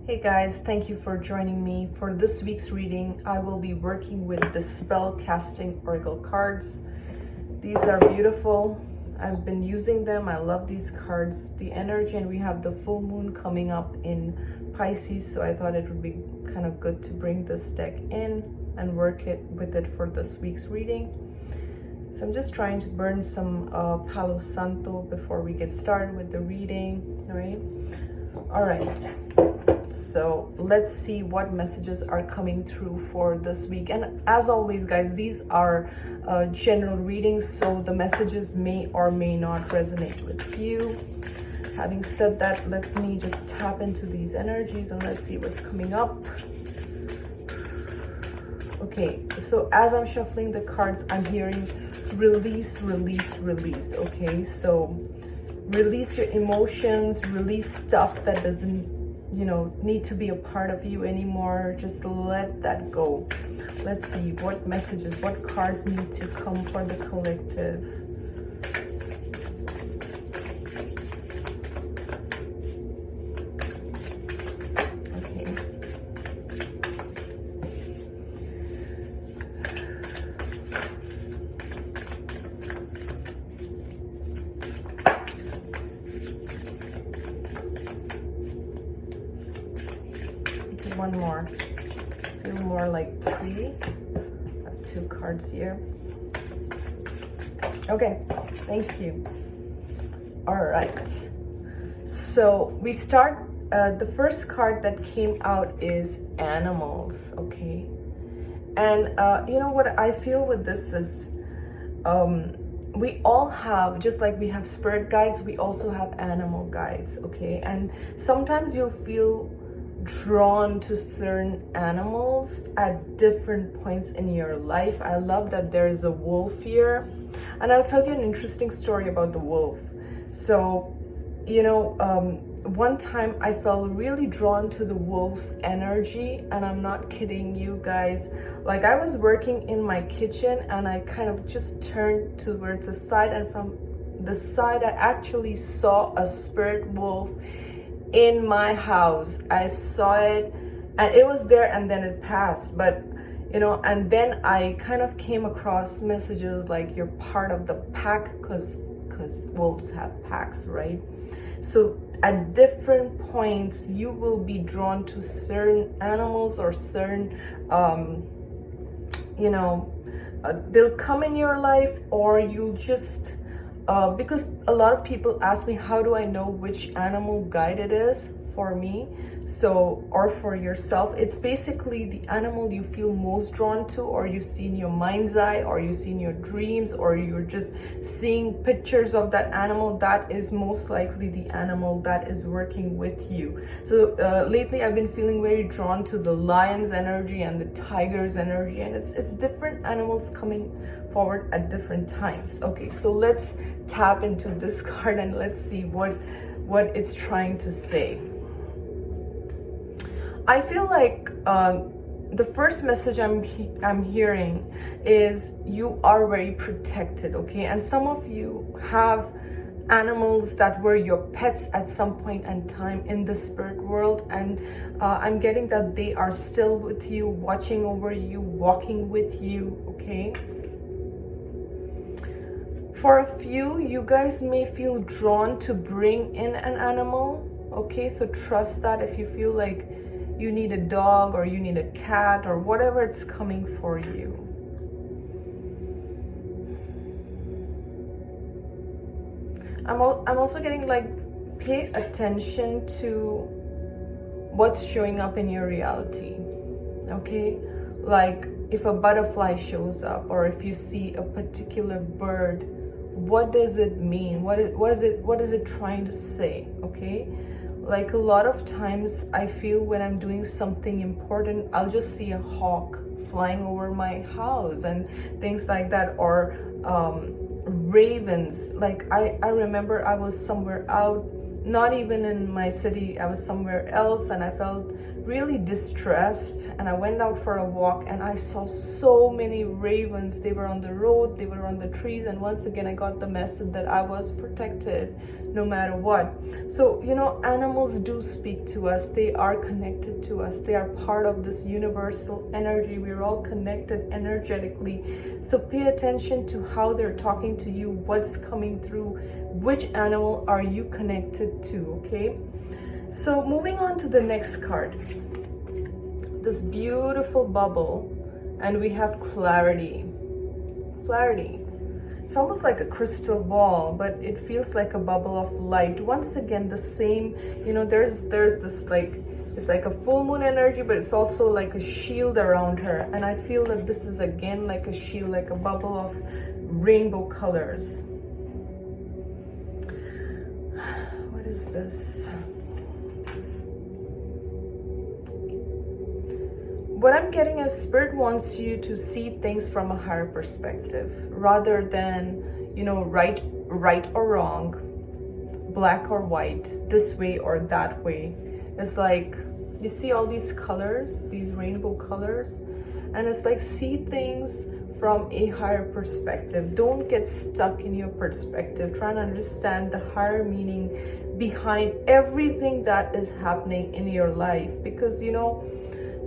Hey guys, thank you for joining me. For this week's reading, I will be working with the spell casting oracle cards. These are beautiful. I've been using them. I love these cards, the energy, and we have the full moon coming up in Pisces, so I thought it would be kind of good to bring this deck in and work with it for this week's reading. So I'm just trying to burn some Palo Santo before we get started with the reading, all right. So let's see what messages are coming through for this week. And as always, guys, these are general readings, so the messages may or may not resonate with you. Having said that, let me just tap into these energies and let's see what's coming up. Okay, so as I'm shuffling the cards, I'm hearing release, release, release. Okay, so release your emotions, release stuff that doesn't need to be a part of you anymore. Just let that go. Let's see what messages, what cards need to come for the collective. One more, few more, like three. I have two cards here. Okay, thank you. All right, so we start. The first card that came out is animals. Okay, and you know what I feel with this is we all have, just like we have spirit guides, we also have animal guides. Okay, and sometimes you'll feel drawn to certain animals at different points in your life. I love that there is a wolf here, and I'll tell you an interesting story about the wolf. So one time I felt really drawn to the wolf's energy, and I'm not kidding you guys. Like, I was working in my kitchen and I kind of just turned towards the side, and from the side I actually saw a spirit wolf in my house. I saw it and it was there, and then it passed. But and then I kind of came across messages like, you're part of the pack, because wolves have packs, right? So at different points you will be drawn to certain animals or certain they'll come in your life, or you'll just because a lot of people ask me, how do I know which animal guide it is for me? So, or for yourself, it's basically the animal you feel most drawn to, or you see in your mind's eye, or you see in your dreams, or you're just seeing pictures of that animal. That is most likely the animal that is working with you. So lately I've been feeling very drawn to the lion's energy and the tiger's energy, and it's different animals coming forward at different times. Okay, so let's tap into this card and let's see what it's trying to say. I feel like the first message I'm hearing is you are very protected. Okay, and some of you have animals that were your pets at some point in time in the spirit world, and I'm getting that they are still with you, watching over you, walking with you. Okay, for a few, you guys may feel drawn to bring in an animal. Okay, so trust that. If you feel like you need a dog or you need a cat or whatever, it's coming for you. I'm also getting like, pay attention to what's showing up in your reality. Okay, like if a butterfly shows up, or if you see a particular bird, what does it mean? What is it trying to say? Okay, like a lot of times I feel when I'm doing something important, I'll just see a hawk flying over my house and things like that, or ravens. Like I remember I was somewhere out, not even in my city, I was somewhere else, and I felt really distressed, and I went out for a walk and I saw so many ravens. They were on the road, they were on the trees, and once again I got the message that I was protected. no matter what. So, you know, animals do speak to us. They are connected to us. They are part of this universal energy. We're all connected energetically. So pay attention to how they're talking to you, what's coming through, which animal are you connected to, okay? So moving on to the next card. This beautiful bubble, and we have clarity. Clarity. It's almost like a crystal ball, but it feels like a bubble of light. Once again, the same, you know, there's this like, it's like a full moon energy, but it's also like a shield around her. And I feel that this is again like a shield, like a bubble of rainbow colors. What is this? What I'm getting is Spirit wants you to see things from a higher perspective rather than, you know, right or wrong, black or white, this way or that way. It's like, you see all these colors, these rainbow colors, and it's like, see things from a higher perspective. Don't get stuck in your perspective. Try and understand the higher meaning behind everything that is happening in your life, because, you know,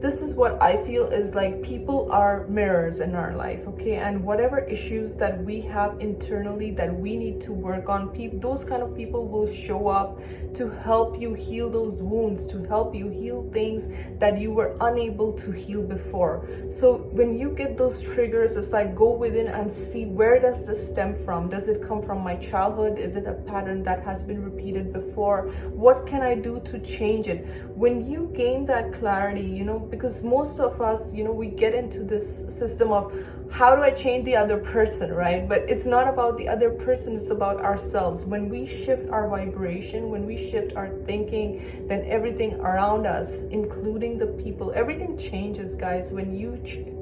this is what I feel is like, people are mirrors in our life, okay? And whatever issues that we have internally that we need to work on, those kind of people will show up to help you heal those wounds, to help you heal things that you were unable to heal before. So when you get those triggers, it's like, go within and see, where does this stem from? Does it come from my childhood? Is it a pattern that has been repeated before? What can I do to change it? When you gain that clarity, you know, because most of us, you know, we get into this system of, how do I change the other person, right? But it's not about the other person, it's about ourselves. When we shift our vibration, when we shift our thinking, then everything around us, including the people, everything changes, guys, when you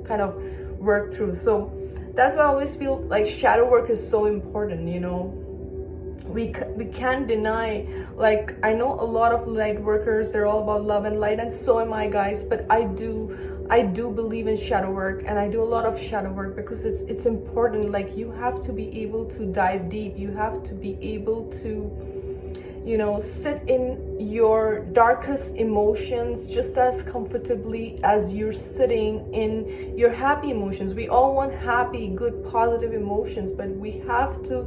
kind of work through. So that's why I always feel like shadow work is so important, you know. We can't deny, like, I know a lot of light workers, they're all about love and light, and so am I, guys, but I do believe in shadow work, and I do a lot of shadow work because it's important. Like, you have to be able to dive deep, you have to be able to, you know, sit in your darkest emotions just as comfortably as you're sitting in your happy emotions. We all want happy, good, positive emotions, but we have to,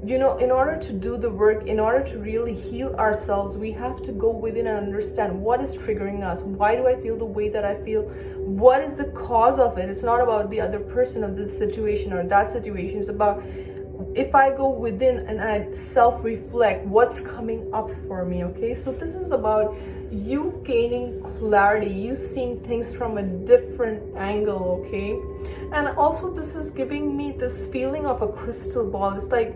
you know, in order to do the work, in order to really heal ourselves, we have to go within and understand what is triggering us. Why do I feel the way that I feel? What is the cause of it? It's not about the other person or this situation or that situation. It's about, if I go within and I self-reflect, what's coming up for me, okay? So this is about you gaining clarity, you seeing things from a different angle, okay? And also, this is giving me this feeling of a crystal ball. It's like,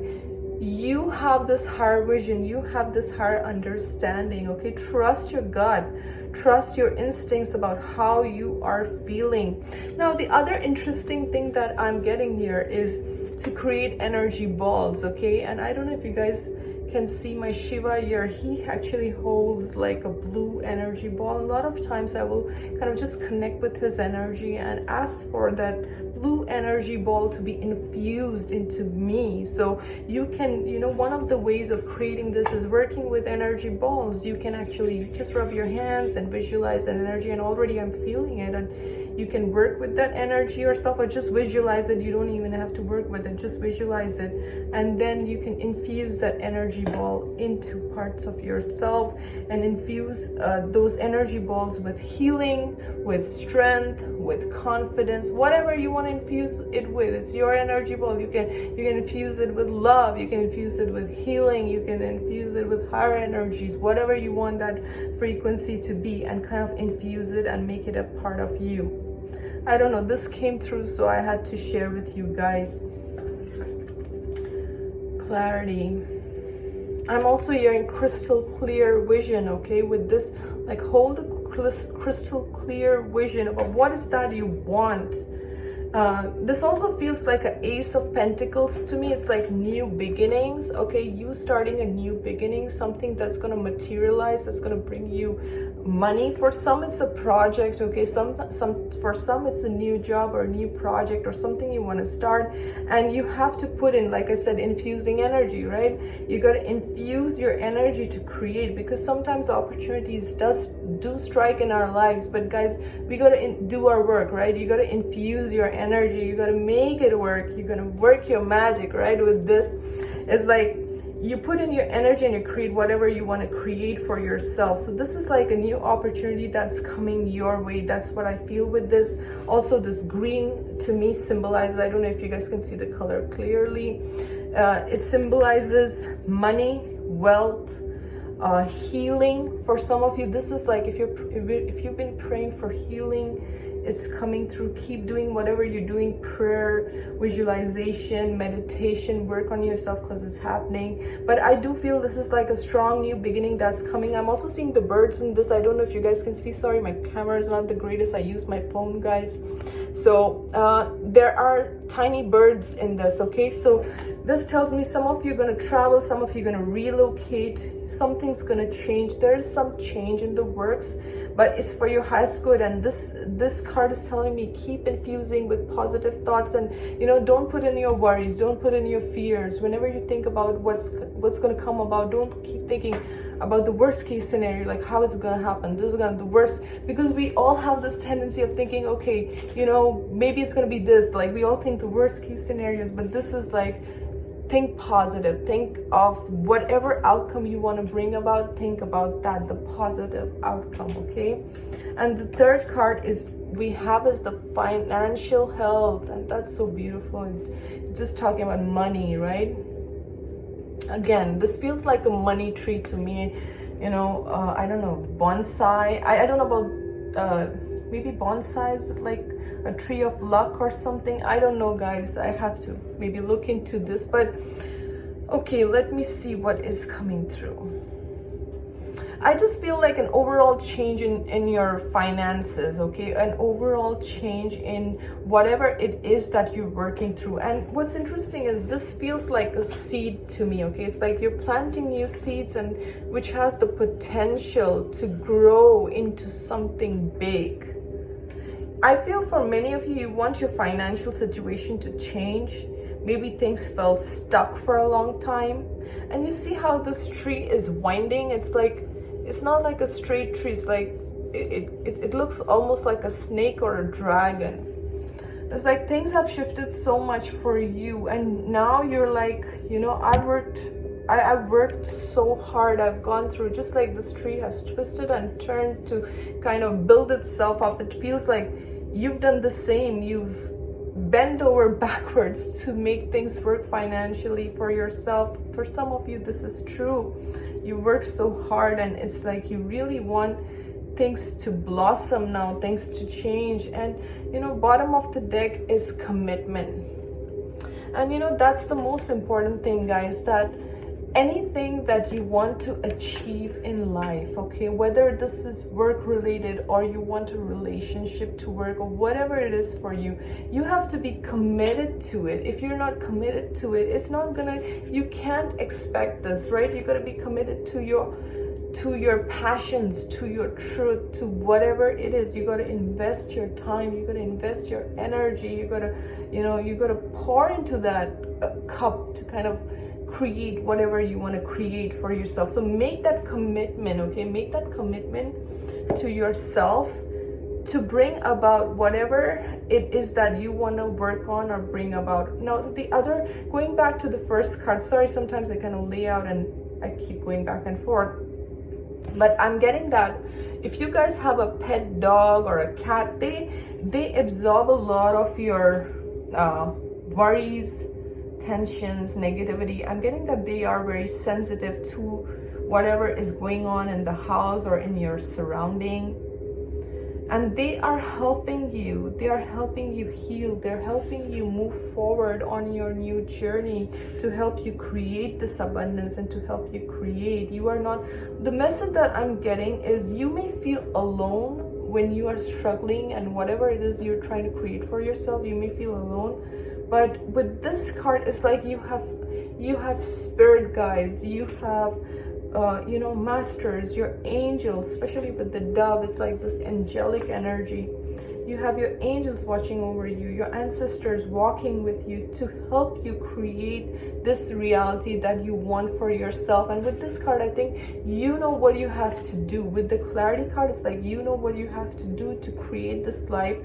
you have this higher vision, you have this higher understanding, okay? Trust your gut, trust your instincts about how you are feeling. Now, the other interesting thing that I'm getting here is to create energy balls, okay? And I don't know if you guys can see my Shiva here. He actually holds like a blue energy ball. A lot of times I will kind of just connect with his energy and ask for that blue energy ball to be infused into me. So you can, you know, one of the ways of creating this is working with energy balls. You can actually just rub your hands and visualize that energy, and already I'm feeling it, and you can work with that energy yourself, or just visualize it. You don't even have to work with it, just visualize it, and then you can infuse that energy ball into parts of yourself and infuse those energy balls with healing, with strength, with confidence, whatever you want to infuse it with. It's your energy ball. You can infuse it with love, you can infuse it with healing, you can infuse it with higher energies, whatever you want that frequency to be, and kind of infuse it and make it a part of you. I don't know, this came through, so I had to share with you guys. Clarity. I'm also hearing crystal clear vision, okay? With this, like, hold a crystal clear vision about what is that you want. This also feels like an Ace of Pentacles to me. It's like new beginnings, okay? You starting a new beginning, something that's going to materialize, that's going to bring you money. For some it's a project, okay, for some it's a new job or a new project or something you want to start, and you have to put in, like I said, infusing energy, right? You got to infuse your energy to create, because sometimes opportunities do strike in our lives, but guys, we got to do our work, right? You got to infuse your energy, you got to make it work, you're gonna work your magic, right? With this, it's like you put in your energy and you create whatever you want to create for yourself. So this is like a new opportunity that's coming your way. That's what I feel with this. Also, this green to me symbolizes, I don't know if you guys can see the color clearly, it symbolizes money, wealth, healing. For some of you, this is like if you've been praying for healing, it's coming through. Keep doing whatever you're doing, prayer, visualization, meditation, work on yourself, because it's happening. But I do feel this is like a strong new beginning that's coming. I'm also seeing the birds in this. I don't know if you guys can see. Sorry, my camera is not the greatest. I use my phone, guys. So there are tiny birds in this, okay? So this tells me some of you are going to travel, some of you are going to relocate, something's going to change. There is some change in the works, but it's for your highest good. And this card is telling me keep infusing with positive thoughts, and don't put in your worries, don't put in your fears. Whenever you think about what's going to come about, don't keep thinking about the worst case scenario, like how is it going to happen, this is going to be the worst, because we all have this tendency of thinking, okay, maybe it's going to be this, like we all think the worst case scenarios, but this is like, think positive, think of whatever outcome you want to bring about, think about that, the positive outcome, okay? And the third card is the financial health, and that's so beautiful. And just talking about money, right? Again, this feels like a money tree to me. I don't know, bonsai. I don't know about maybe bonsai is like a tree of luck or something. I don't know, guys. I have to maybe look into this. But okay, let me see what is coming through. I just feel like an overall change in your finances, okay? An overall change in whatever it is that you're working through. And what's interesting is this feels like a seed to me, okay? It's like you're planting new seeds, and which has the potential to grow into something big. I feel for many of you, you want your financial situation to change. Maybe things felt stuck for a long time. And you see how this tree is winding? It's like, it's not like a straight tree. It's like, it looks almost like a snake or a dragon. It's like things have shifted so much for you. And now you're like, I've worked so hard. I've gone through, just like this tree has twisted and turned to kind of build itself up. It feels like you've done the same. You've bent over backwards to make things work financially for yourself. For some of you, this is true. You worked so hard, and it's like you really want things to blossom now, things to change. And bottom of the deck is commitment. And that's the most important thing, guys, that anything that you want to achieve in life, okay, whether this is work related or you want a relationship to work or whatever it is for you, you have to be committed to it. If you're not committed to it, it's not gonna, you can't expect this, right? You got to be committed to your passions, to your truth, to whatever it is. You got to invest your time, you got to invest your energy, you got to pour into that cup to kind of create whatever you want to create for yourself. So make that commitment, okay? Make that commitment to yourself to bring about whatever it is that you want to work on or bring about. Now, going back to the first card, sorry, sometimes I kind of lay out and I keep going back and forth, but I'm getting that if you guys have a pet dog or a cat, they absorb a lot of your worries, tensions, negativity. I'm getting that they are very sensitive to whatever is going on in the house or in your surrounding, and they are helping you. They are helping you heal. They're helping you move forward on your new journey, to help you create this abundance and to help you create. You are not, the message that I'm getting is you may feel alone when you are struggling and whatever it is you're trying to create for yourself. You may feel alone. But with this card, it's like you have spirit guides, you have masters, your angels, especially with the dove. It's like this angelic energy. You have your angels watching over you, your ancestors walking with you to help you create this reality that you want for yourself. And with this card, I think you know what you have to do. With the clarity card, it's like you know what you have to do to create this life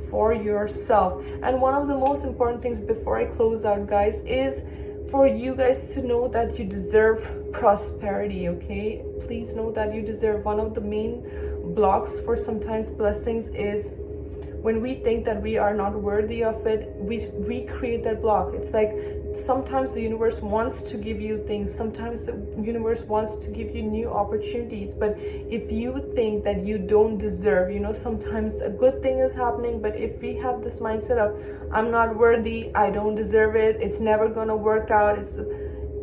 for yourself. And one of the most important things before I close out, guys, is for you guys to know that you deserve prosperity, okay? Please know that you deserve. One of the main blocks for sometimes blessings is when we think that we are not worthy of it, we create that block. It's like sometimes the universe wants to give you things, sometimes the universe wants to give you new opportunities, but if you think that you don't deserve, sometimes a good thing is happening, but if we have this mindset of I'm not worthy, I don't deserve it, it's never gonna work out,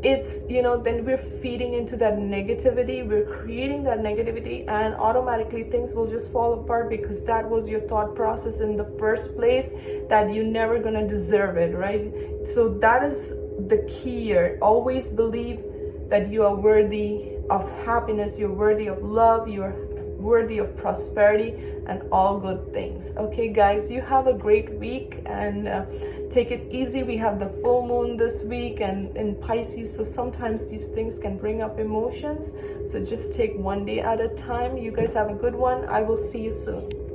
then we're feeding into that negativity, we're creating that negativity, and automatically things will just fall apart because that was your thought process in the first place, that you're never gonna deserve it, right? So that is the key here. Always believe that you are worthy of happiness, you're worthy of love, you're worthy of prosperity and all good things. Okay, guys, you have a great week, and take it easy. We have the full moon this week and in Pisces, so sometimes these things can bring up emotions, so just take one day at a time. You guys have a good one. I will see you soon.